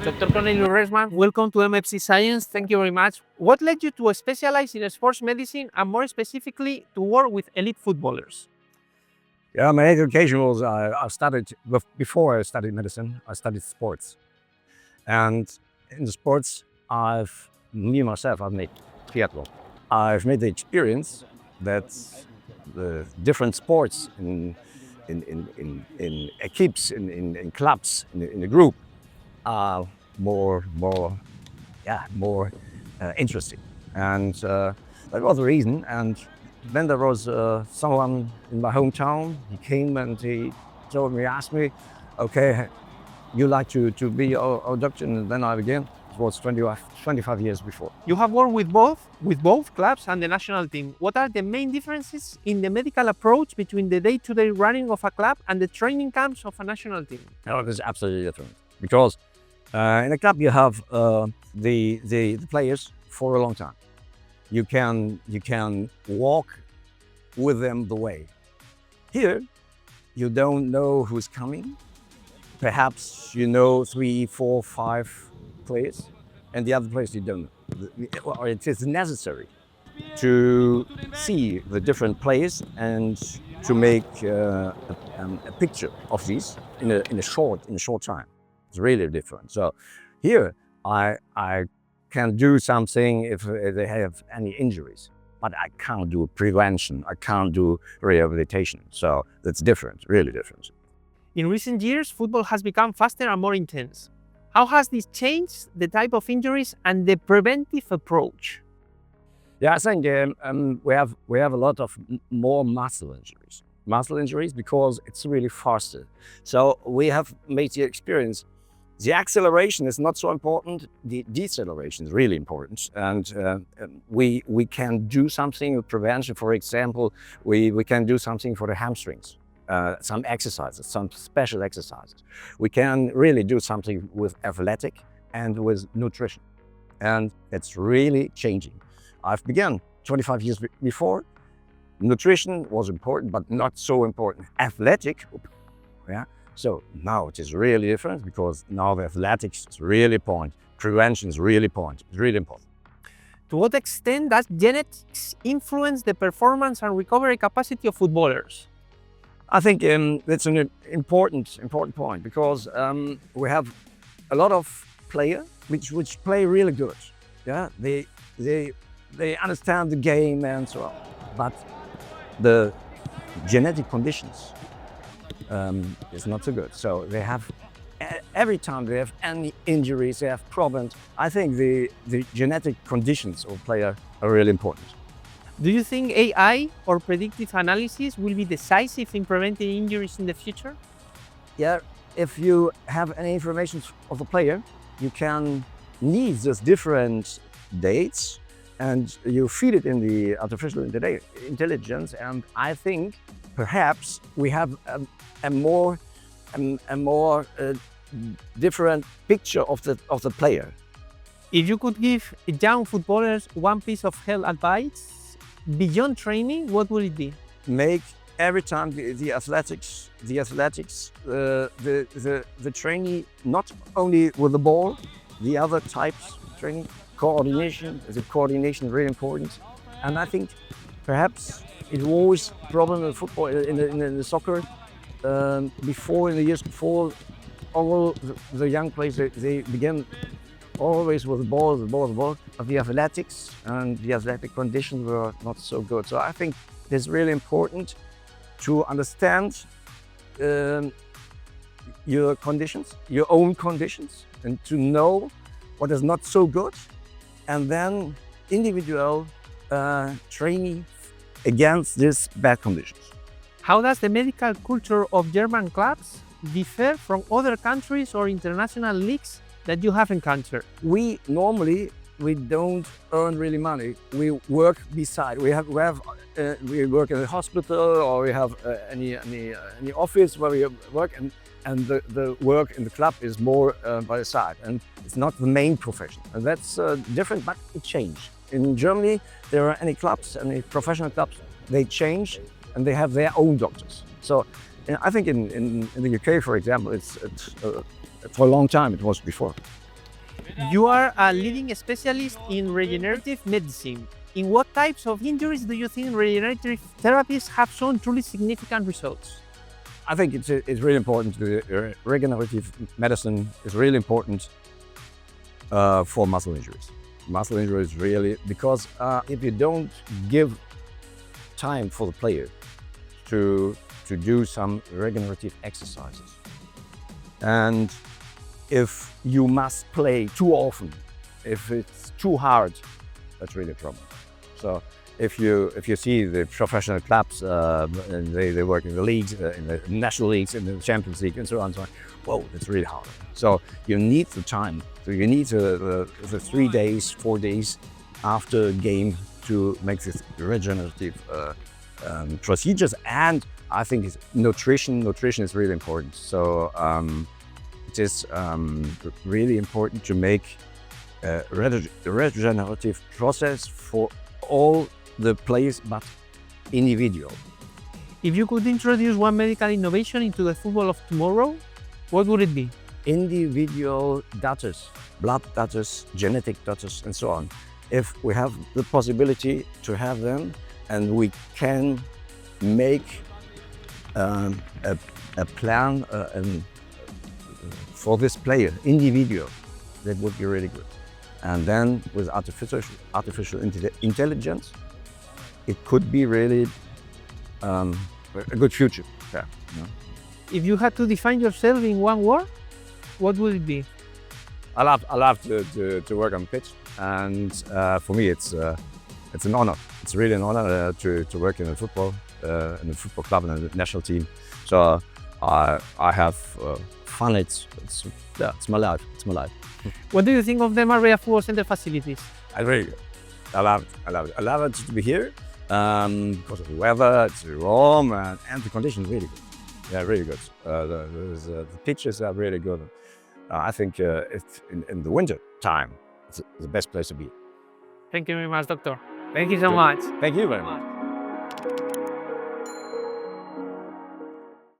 Dr. Cornelius Rennsman, welcome to MFC Science. Thank you very much. What led you to specialize in sports medicine and more specifically to work with elite footballers? Yeah, my education was, I studied, before I studied medicine, I studied sports. And in the sports, I've made triathlon. I've made the experience that the different sports in equipes, in clubs, in a group, are more interesting. And that was the reason. And then there was someone in my hometown. He came and he told me, asked me, okay, you like to be our doctor? And then I began. It was 25 years before. You have worked with both clubs and the national team. What are the main differences in the medical approach between the day-to-day running of a club and the training camps of a national team? No, it is absolutely different because in a club you have the players for a long time. You can walk with them the way. Here, you don't know who's coming. Perhaps you know 3, 4, 5 players, and the other players you don't know. Or it is necessary to see the different players and to make a picture of these in a short time. It's really different. So here I can do something if they have any injuries, but I can't do prevention. I can't do rehabilitation. So that's different, really different. In recent years, football has become faster and more intense. How has this changed the type of injuries and the preventive approach? Yeah, I think we have a lot of more muscle injuries. Muscle injuries because it's really faster. So we have made the experience. The acceleration is not so important. The deceleration is really important, and we can do something with prevention. For example, we can do something for the hamstrings. Some exercises, some special exercises. We can really do something with athletic and with nutrition. And it's really changing. I've begun 25 years before. Nutrition was important, but not so important. Athletic, yeah. So now it is really different because now the athletics is really important. Prevention is really important. It's really important. To what extent does genetics influence the performance and recovery capacity of footballers? I think that's an important point because we have a lot of players which play really good. Yeah, they understand the game and so on, but the genetic conditions is not so good. So they have every time they have any injuries, they have problems. I think the genetic conditions of player are really important. Do you think AI or predictive analysis will be decisive in preventing injuries in the future? Yeah, if you have any information of the player, you can need these different dates and you feed it in the artificial intelligence. And I think perhaps we have a more different picture of the player. If you could give young footballers one piece of health advice beyond training, what would it be? Make every time the training not only with the ball, the other types of training, coordination. The coordination is really important, and I think perhaps it was a problem in football, in the soccer. Before, in the years before, all the young players they began always with the ball, but the athletics and the athletic conditions were not so good. So I think it's really important to understand your conditions, your own conditions, and to know what is not so good, and then individual training against these bad conditions. How does the medical culture of German clubs differ from other countries or international leagues that you have encountered? We don't earn really money. We work beside. We work in a hospital, or we have any office where we work, and the work in the club is more by the side, and it's not the main profession. And that's different, but it changed. In Germany, there are any clubs, any professional clubs, they change, and they have their own doctors. So I think in the UK, for example, it's for a long time it was before. You are a leading specialist in regenerative medicine. In what types of injuries do you think regenerative therapies have shown truly significant results? I think it's really important. Regenerative medicine is really important for muscle injuries. Muscle injuries really, because if you don't give time for the player to do some regenerative exercises, and if you must play too often, if it's too hard, that's really a problem. So if you see the professional clubs, and they work in the leagues, in the national leagues, in the Champions League, and so on, whoa, it's really hard. So you need the time. So you need the 3 days, 4 days after a game to make this regenerative procedures. And I think it's nutrition. Nutrition is really important. So it is really important to make a regenerative process for all the players, but individual. If you could introduce one medical innovation into the football of tomorrow, what would it be? Individual data, blood data, genetic data, and so on. If we have the possibility to have them, and we can make a plan for this player, individual, that would be really good. And then with artificial intelligence, it could be really a good future. Yeah. If you had to define yourself in one word, what would it be? I love to work on pitch, and for me it's an honor. It's really an honor to work in a football club and a national team. So I have fun. It's my life. It's my life. What do you think of the Marbella Football Center facilities? Very good. I love it. I love it. I love it to be here because of the weather. It's warm and the conditions really good. Yeah, really good. The pitches are really good. I think in the winter time, it's the best place to be. Thank you very much, Doctor. Thank you so much. Thank you very much.